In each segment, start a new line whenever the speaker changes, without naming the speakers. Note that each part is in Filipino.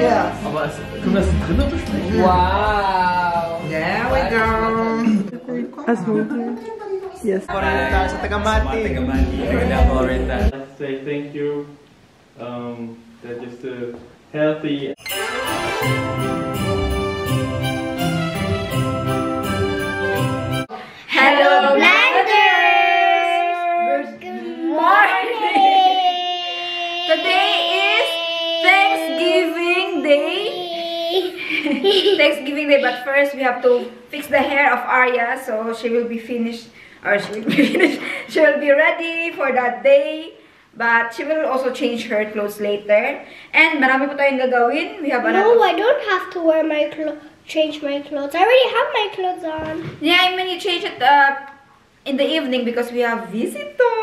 Yes.
Aber können wir das drinnen besprechen?
Wow. There we go.
Yes.
Florida sa Tagamati.
Say thank you. That is healthy.
Hello, Blenders! Good morning!
Today is Thanksgiving Day. Thanksgiving Day, but first we have to fix the hair of Arya, so she will be finished, or she will be finished. She will be ready for that day, but she will also change her clothes later. And marami po tayong gagawin. We have
No, I don't have to wear my change my clothes. I already have my clothes on.
Yeah, I mean you change it in the evening because we have visitor.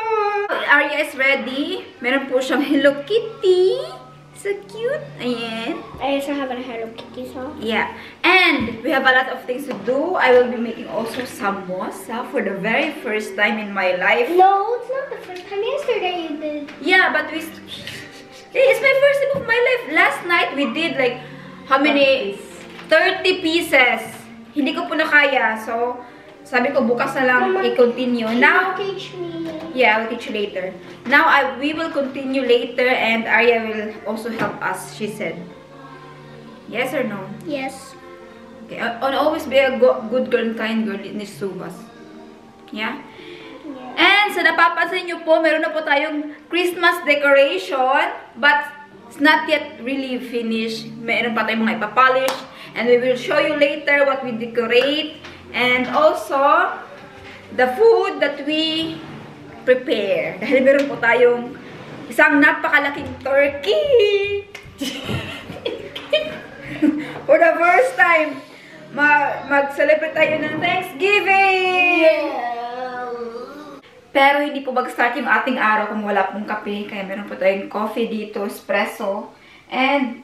Arya is ready. Meron po siyang Hello Kitty. So cute. Ayan.
I also have a Hello Kitty song.
Yeah. And we have a lot of things to do. I will be making also samosa for the very first time in my life.
No, it's not the first time. Yesterday you did.
Yeah, but it's my first time of my life. Last night we did like how many? 30 pieces. Hindi ko po na kaya. So, sabi ko bukas na lang i-continue. Now,
teach me.
Yeah, I'll teach you later. Now, we will continue later and Arya will also help us, she said. Yes or no?
Yes.
Okay. Always be a good girl and kind girl in this subas. Yeah? And sa napapansin nyo po, meron na po tayong Christmas decoration. But, it's not yet really finished. Meron pa tayong mga ipapolish. And we will show you later what we decorate. And also, the food that we prepare. Dahil meron po tayong isang napakalaking turkey. For the first time, mag-celebrate tayo ng Thanksgiving!
Yeah.
Pero hindi po mag-start yung ating araw kung wala pong kape. Kaya meron po tayong coffee dito, espresso, and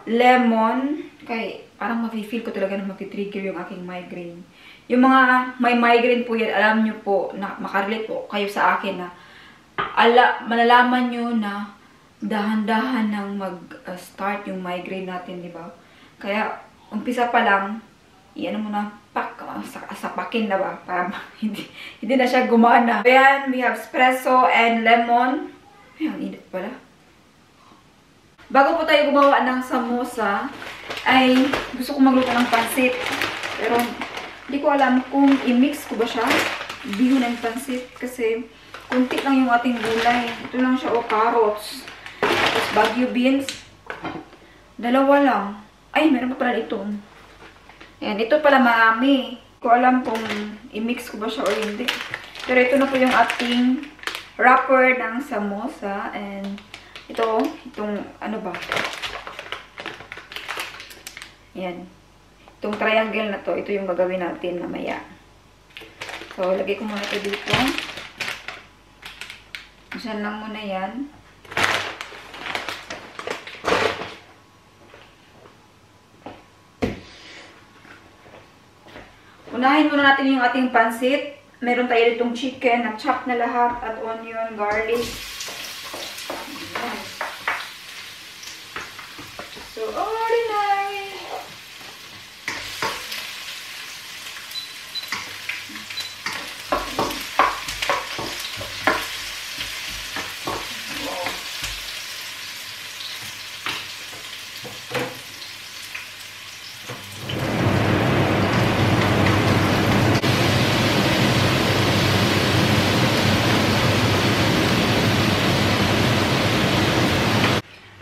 lemon. Kaya parang mafe-feel ko talaga na mag-trigger yung aking migraine. Yung mga may migraine po yan, alam nyo po, na makarelate po kayo sa akin na malalaman nyo na dahan-dahan nang mag-start yung migraine natin, di ba? Kaya, umpisa pa lang, iyan mo na, sapakin na ba? Para hindi na siya gumana. Ayan, we have espresso and lemon. Ay, ang init pala. Bago po tayo gumawa ng samosa, ay gusto ko magluto ng pansit. Pero, hindi ko alam kung i-mix ko ba siya. Bihon ng pansit. Kasi, kunti lang yung ating gulay. Ito lang siya, carrots. Tapos, Baguio beans. Dalawa lang. Ay, meron pa pala ito. Ayan, ito pala marami. Hindi ko alam kung i-mix ko ba siya o hindi. Pero ito na po yung ating wrapper ng samosa. And, itong, ano ba? Ayan. Itong triangle na to, ito yung gagawin natin mamaya. So, lagay ko muna ito dito. Diyan lang muna yan. Unahin muna natin yung ating pansit. Meron tayo ditong chicken na chop na lahat at onion, garlic. So, ordinary.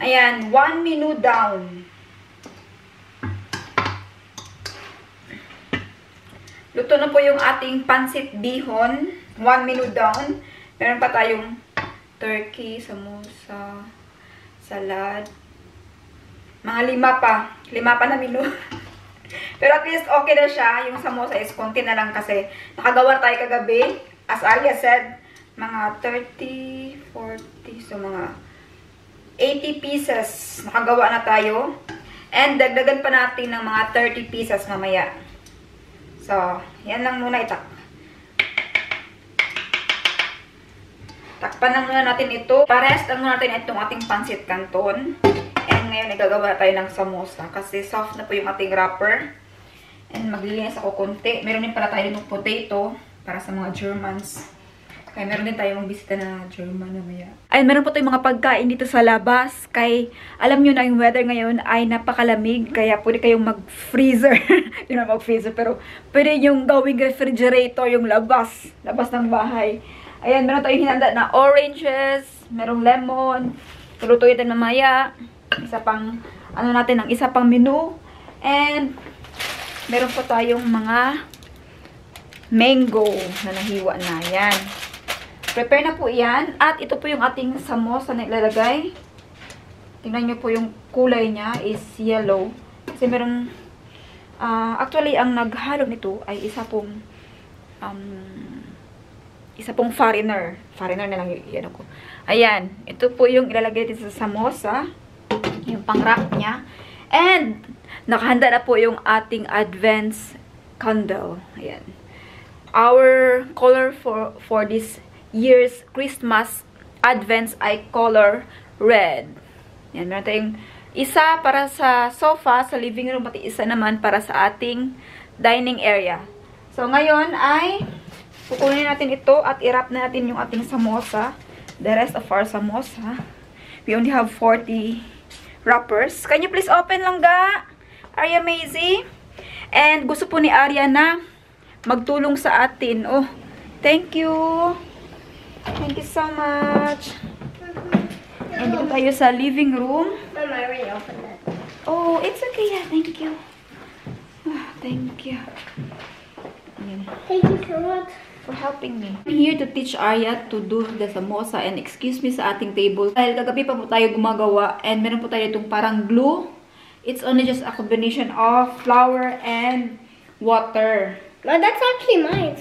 Ayan, 1 minute down. Luto na po yung ating pansit bihon. 1 minute down. Meron pa tayong turkey, samosa, salad. Mga 5 pa. 5 pa na menu. Pero at least okay na siya. Yung samosa is konti na lang kasi nakagawa na tayo kagabi. As Arya said, mga 30, 40, so mga 80 pieces nakagawa na tayo. And dagdagan pa natin ng mga 30 pieces mamaya. So, yan lang muna takpan lang muna natin ito. Parehas lang muna natin itong ating pansit canton. And ngayon, gagawa tayo ng samosa. Kasi soft na po yung ating wrapper. And maglilinis ako konti. Meron din pala tayo ng potato para sa mga Germans. Kaya meron din tayong bisita na German mamaya. Ay, meron po tayong mga pagkain dito sa labas. Kaya alam nyo na yung weather ngayon ay napakalamig. Kaya pwede kayong mag-freezer. Yun na mag-freezer. Pero pwede yung gawing refrigerator yung labas. Labas ng bahay. Ayan, meron tayong hinanda na oranges. Merong lemon. Tulutuin natin mamaya. Isa pang, ano natin, ang isa pang menu. And meron po tayong mga mango na nahiwa na. Yan. Prepare na po yan. At ito po yung ating samosa na ilalagay. Tingnan nyo po yung kulay niya is yellow. Kasi meron, actually, ang naghalo nito ay isa pong foreigner. Foreigner na lang yan ako. Ayan. Ito po yung ilalagay dito sa samosa. Yung pang-wrap niya. And nakahanda na po yung ating advent candle. Ayan. Our color for this year's Christmas advents ay color red. Ayan, meron tayong isa para sa sofa, sa living room, pati isa naman para sa ating dining area. So, ngayon ay kukunin natin ito at i-wrap na natin yung ating samosa. The rest of our samosa. We only have 40 wrappers. Can you please open lang ga? Arya Maisie. And gusto po ni Arya na magtulong sa atin. Oh, thank you. Thank you so much. And dito tayo sa living room.
Mom, I already opened it.
Oh, it's okay. Yeah, thank you. Oh, thank you. Ayan.
Thank you so much.
For helping me. I'm here to teach Arya to do the samosa and excuse me sa ating table. Dahil kagabi pa po tayo gumagawa and meron po tayo itong parang glue. It's only just a combination of flour and water.
No, that's actually mine.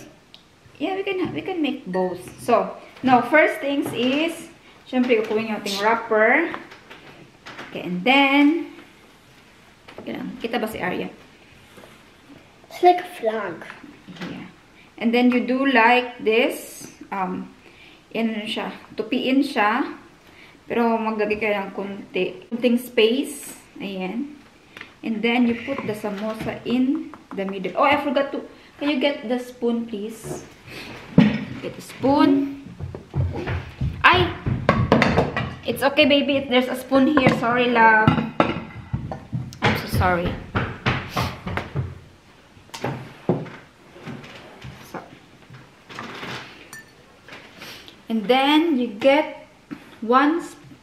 Yeah, we can make both. So, now first things is, syempre kukunin yung ating wrapper. Okay, and then, kita ba si Arya?
It's like a flag.
Yeah. And then you do like this. Yan siya. Tupiin siya. Pero maglagay kayo ng kunting space. Ayan. And then you put the samosa in the middle. Oh, I forgot to. Can you get the spoon, please? Get the spoon. Ay! It's okay, baby. There's a spoon here. Sorry, love. I'm so sorry. And then you get 1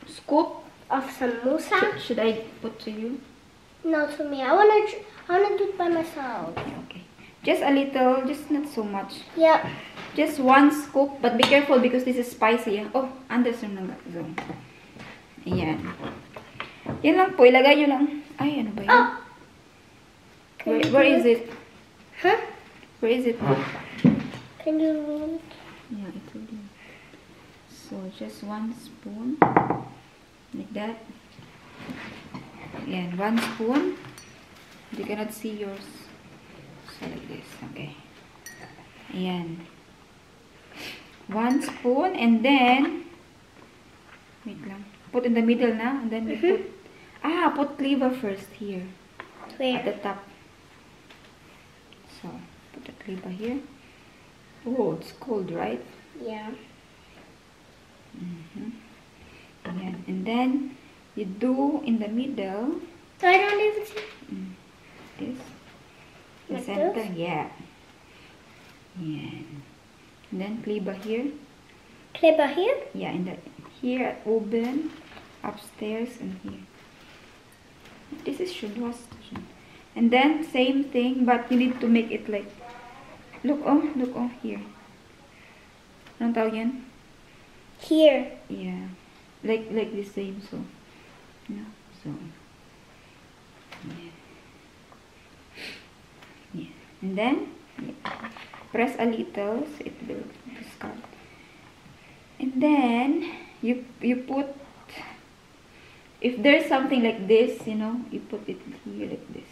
scoop
Of samosa?
Should I put to you?
No, to me. I wanna do it by myself.
Okay. Just a little, just not so much.
Yep.
Just 1 scoop, but be careful because this is spicy. Oh, Anderson na zone. Ayan. Yan lang po, ilagay nyo lang. Ay, ano ba yan?
Oh!
Where is it?
Huh?
Where is it?
Can you...
Yeah, it will do. So, just 1 spoon. Like that. Ayan, 1 spoon. You cannot see yours. So, like this. Okay. Ayan. 1 spoon. And then, wait lang. Put in the middle na. And then we put cleaver first here.
Where?
At the top. So, put the cleaver here. Oh, it's cold, right?
Yeah.
Ayan. And then, you do in the middle.
I don't even see.
This. The
Like
center.
this?
Yeah. Yeah. And then, cleaver here.
Clipper here?
Yeah, in the here at oven, upstairs, and here. This is Shudwa station. And then same thing, but you need to make it like look oh here. Anong tawag yan?
Here.
Yeah, like the same. So yeah, so yeah, and then press a little so it will discard. And then you put, if there's something like this, you know, you put it here like this.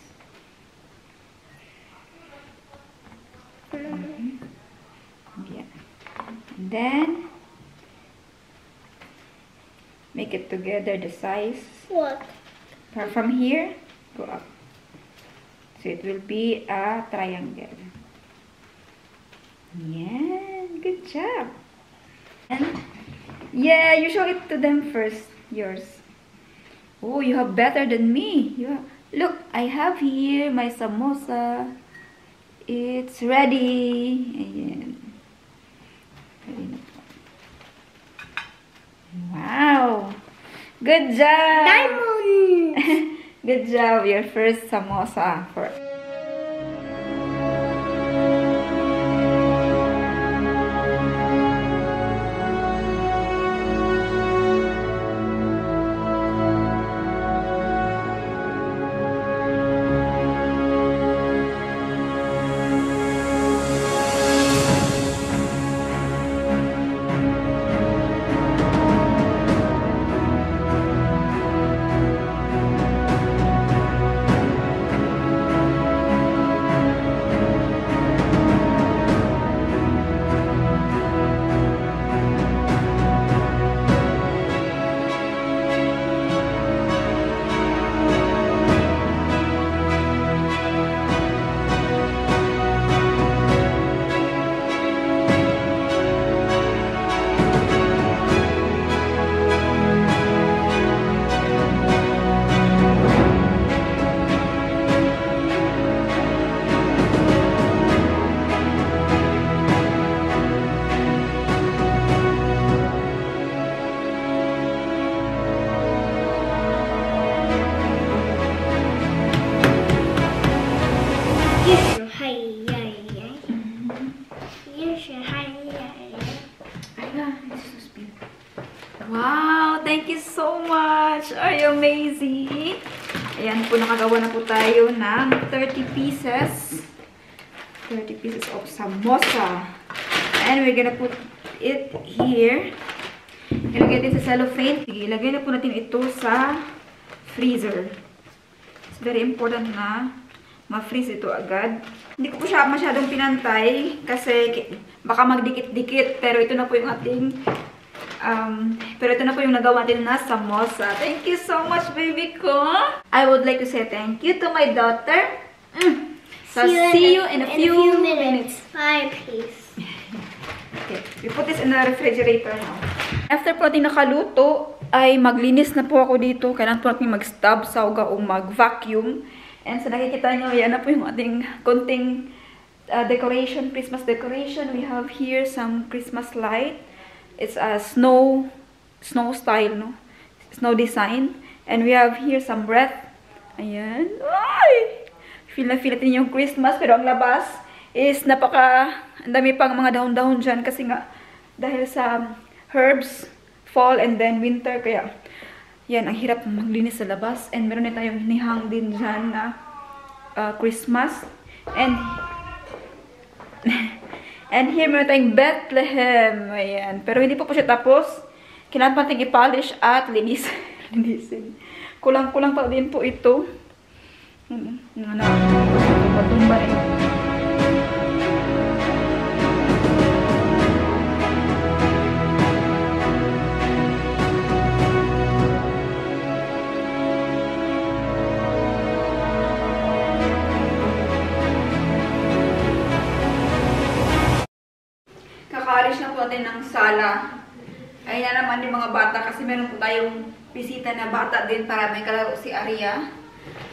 Yeah. And then make it together the size.
What?
From here, go up. So it will be a triangle. Yeah, good job. And yeah, you show it to them first. Yours. Oh, you have better than me. Look, I have here my samosa. It's ready. Ayan. Wow. Good job.
Diamond.
Good job. Your first samosa. Wow, thank you so much. Are you amazing? Ayan po, nakagawa na po tayo ng 30 pieces. 30 pieces of samosa. And we're gonna put it here. Ilagay natin sa cellophane. Ilagay na po natin ito sa freezer. It's very important na ma-freeze ito agad. Hindi ko po siya masyadong pinantay kasi baka magdikit-dikit. Pero ito na po yung ating yung nagawa natin na samosa. Thank you so much, baby ko. I would like to say thank you to my daughter. So see you in a few minutes.
Bye, peace.
Okay, we put this in the refrigerator now. After po natin nakaluto, ay maglinis na po ako dito. Kailangan po natin mag-stub sa uga o mag-vacuum. And so nakikita nyo, yan na po yung ating konting decoration, Christmas decoration. We have here some Christmas light. It's a snow style, no? Snow design. And we have here some wreath. Ayan. Ay! Feel natin yung Christmas. Pero ang labas is ang dami pang mga dahon-dahon dyan. Kasi nga, dahil sa herbs, fall and then winter. Kaya, yan, ang hirap maglinis sa labas. And meron na tayong hinihang din dyan na Christmas. And here, meron tayong Bethlehem. Ayan. Pero hindi pa po siya tapos. Kailangan pa natin i-polish at linisin. Kulang-kulang pa din po ito. Matumba rin. Kakaalis na po natin ng sala. Ayun na naman yung mga bata kasi meron po tayong bisita na bata din para may kalaro si Aria.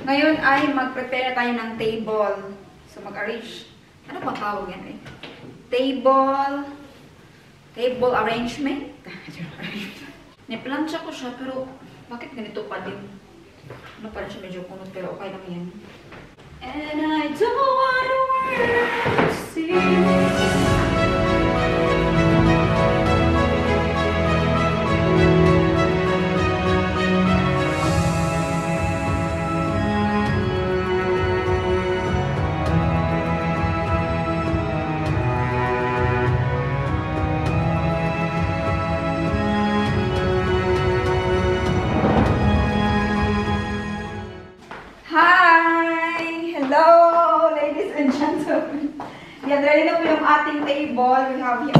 Ngayon ay mag-prepare tayo ng table. So mag-arrange. Ano ba tawag yan eh? Table arrangement. Niplansya ko siya pero bakit ganito pa din? Ano pa rin siya medyo punot pero okay lang yan. And I don't wanna work, see. Yan, ready na po yung ating table. We have here.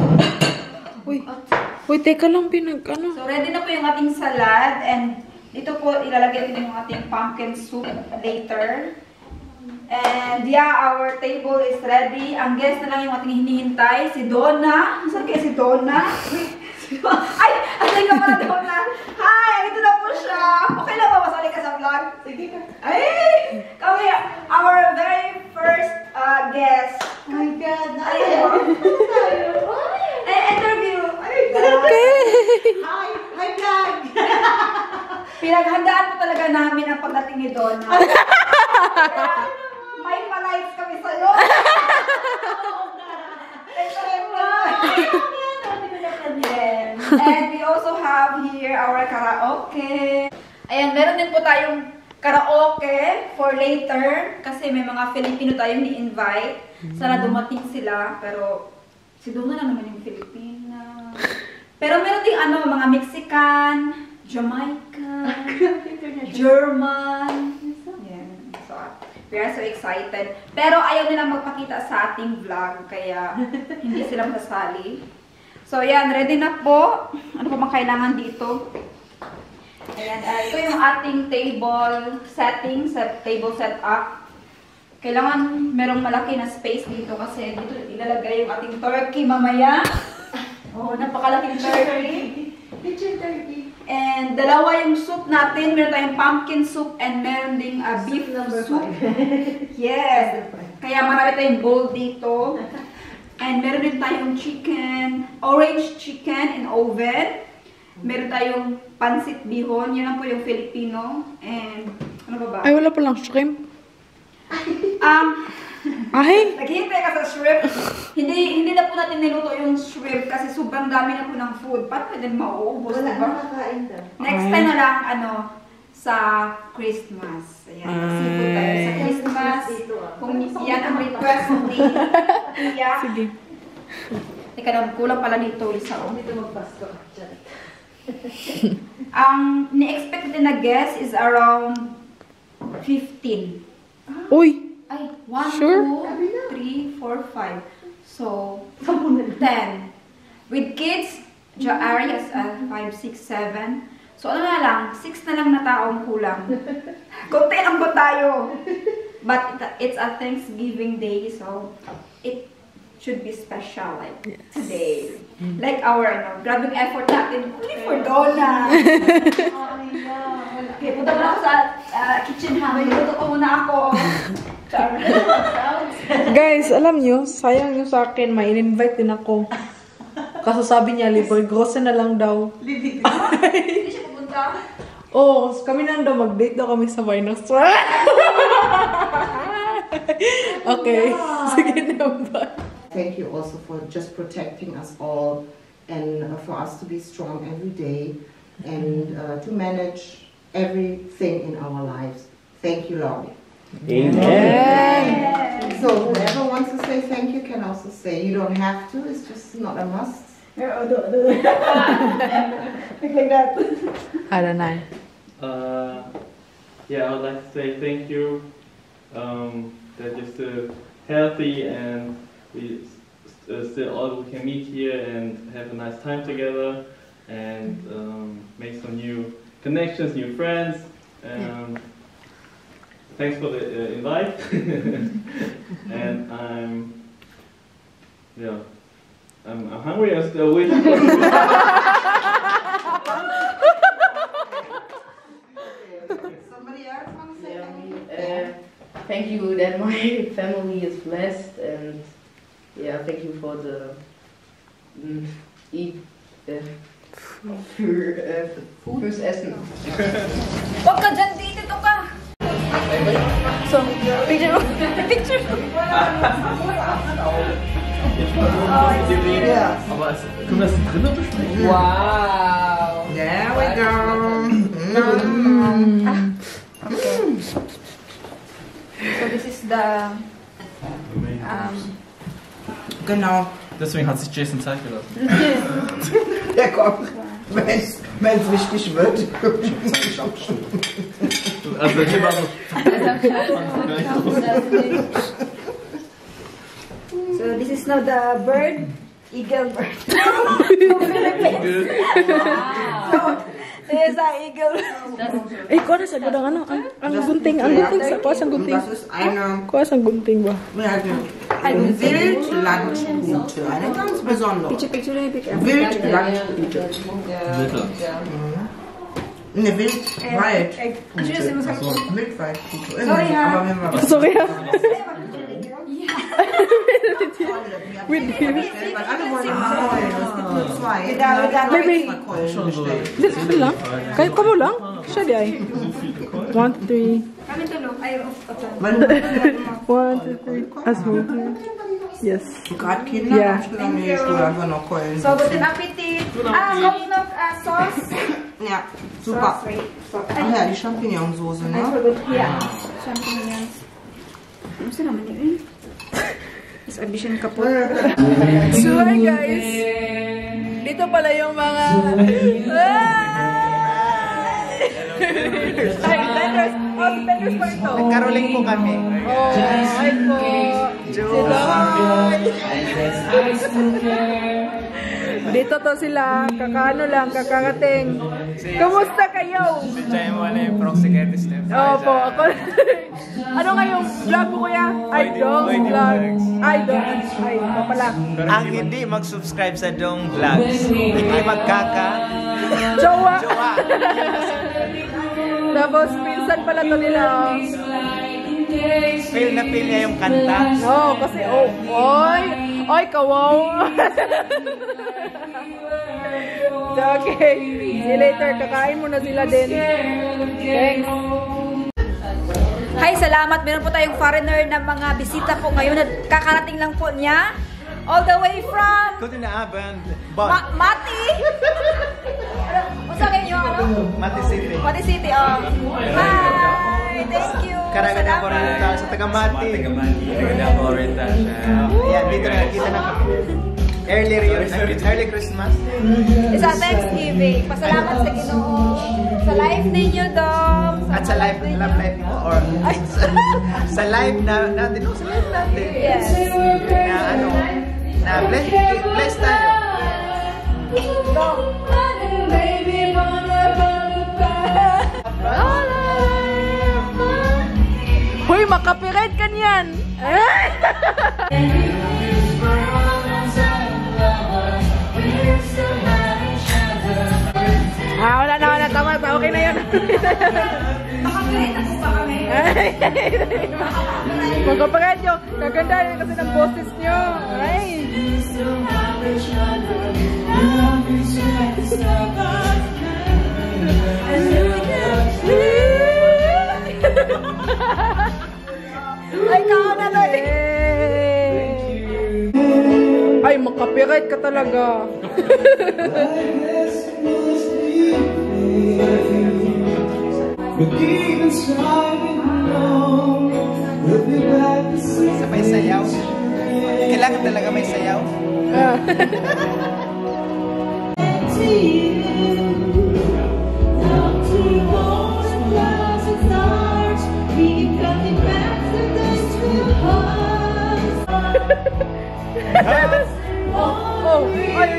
Uy, teka lang, ano?
So, ready na po yung ating salad. And Dito po ilalagay din yung ating pumpkin soup later. And yeah, our table is ready. Ang guest na lang yung ating hinihintay, si Donna. Saan kaya si Donna? Ay! Asali ka pala, Donna. Hi! Ito na po siya. Okay lang ba masali ka sa vlog? Sige ka. Ay! Kami, our very first guest. Oh my God! Ay, interview.
Okay. Hi! Hi, vlog!
Pinaghandaan po talaga namin ang pagdating ni Donna. Kaya, may pa-lights kami sa'yo. And we also have here our karaoke. Ayan, meron din po tayong karaoke for later. Kasi may mga Filipino tayong ni-invite. Sana dumating sila. Pero si Donna na naman yung Filipina. Pero meron din mga Mexican, Jamaican, German. Yeah. So, we are so excited. Pero ayaw nilang magpakita sa ating vlog. Kaya hindi sila masasali. So, yan. Ready na po. Ano pa bang kailangan dito? Ayan. Ito yung ating table settings, table setup. Kailangan merong malaki na space dito kasi dito ilalagay yung ating turkey mamaya. Oh, napakalaking turkey. Picture turkey. And dalawa yung soup natin. Meron tayong pumpkin soup and meron ding beef soup. Yes. Kaya marami tayong bowl dito. And meron din tayong chicken, orange chicken in oven. Meron tayong pansit bihon. Yan lang po yung Filipino. And ano ba ba?
Ay, wala palang shrimp. Ay!
Naghihintay ka sa shrimp. Hindi na po natin niluto yung shrimp kasi sobrang dami na po ng food. Paano pwede mauubos, diba? Next time na lang, sa Christmas. Ayan, seafood tayo sa Christmas. Kung yan ang request ni Tia.
Sige.
Teka na, kulang pala dito isa. Dito magpasto. Ang ni-expect din na guest is around 15.
Uy!
Ay, 1,
Sure?
2, 3, 4, 5. So, 10. With kids, Arias 5, 6, 7. So, ano na lang, 6 na lang na taong kulang. Konti lang ba tayo? But it's a Thanksgiving day, so it should be special like today. Like our grabing effort natin only for Donna. Okay, punta mo na ako sa kitchen ha. Maluto ko muna ako.
Guys, alam nyo, sayang nyo sa akin. May in-invite din ako. Kaso sabi niya, libre grocery na lang daw.
Hindi siya pupunta.
Oh, kami na daw mag-date daw kami sa Binance. Okay, sige na ba?
Thank you also for just protecting us all and for us to be strong every day and to manage everything in our lives. Thank you, Lord.
Amen.
So whoever wants to say thank you can also say. You don't have to, it's just not a must.
Like that.
I don't know.
Yeah, I would like to say thank you. That just healthy and we still all can meet here and have a nice time together and make some new connections, new friends. Thanks for the invite. And I'm hungry. I'm still waiting for you.
Somebody else want to say thank you?
Thank you that my family is blessed, and yeah, thank you for the fürs Essen.
Huwag ka dyan, dito ka! So, picture mo. Picture mo.
Yeah.
Aber können wir das drinnen besprechen?
Wow!
There we go.
Okay. So, this is the...
Genau.
Deswegen hat sich Jason Zeit gelassen.
Ja, komm. Wenn es wichtig wird.
Also der Tipp war so.
So, this is now the bird eagle bird. There's an eagle.
Kuha na sa gudang ano? Ang gunting. Ang gunting sa kuha sa gunting. Kuha sa gunting ba?
Eine Wildlandpute. Eine ganz besondere. Wildlandpute. Eine Wildwald. Wildwaldpute.
Sorry ha.
Alle wollen Keulen. Es gibt nur zwei.
Baby.
Keulen bestellt.
Dito lang? Kayo mo lang? Siya di ay. 1, 2, 3.
Kami tulog. Ayaw.
1, 2, 3. As well. Yes.
Gerade Kinder,
Ja.
ich will nicht, ich will einfach noch Keulen.
So, guten Appetit. Kommt noch Sauce.
Ja, super. Ach ja, die Champignonsauce, ne?
Ja, Champignons. Gusto naman yun. Mas ambition kapot.
So hi guys! Dito pala yung mga... Ay, tenders! Oh, tenders pa ito.
Nagkaroling po kami.
Oh, hi po! Sila! Dito to sila, kakaano lang, kakarating. Kamusta kayo?
Diyan mo na yung proxy step.
Opo, ako. Ano nga yung vlog mo kuya? Idong vlog. Idong. Ay, pala.
Ang hindi mag-subscribe sa Dong Vlogs, hindi magkaka...
Jowa!
Jowa!
Tapos, pinsan pala to nila.
Feel na feel niya yung kanta.
Oo, kasi, oy! Oy, kawaw! Okay. See you later. Kakain muna sila din. Thanks.
Hi, salamat. Meron po tayong foreigner na mga bisita po ngayon. Kakarating lang po niya. All the way from...
Kundi na aband.
Mati! Masa kayo yung ano?
Mati City.
Mati City, oh. Hi! Thank you!
Karagad ako rin sa taga Mati.
Karagad ako rin siya.
Yan, dito nakikita na early Christmas.
Sa Thanksgiving. Pasalamat sa Ginoo. Sa life ninyo, Dom.
At sa live mo or sa live natin. Sa live natin.
Yes.
Na ano, na bless tayo.
Dom.
Hoy, makapirate ka niyan! Wala na, tama. Okay na yun.
Makapirate ako pa kami.
Magkapirate nyo. Kaganda yun kasi ng boses nyo. Ay!
Ay, kaanalay!
Ay, makapirate ka talaga.
Sa may sayaw. Kailangan talaga may sayaw.
Oh, ay,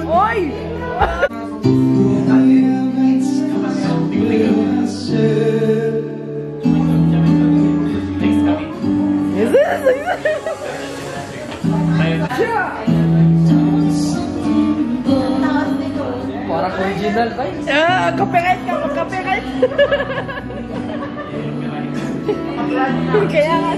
oy!
Parang original ba?
Copyright ka, copyright. Kaya nga.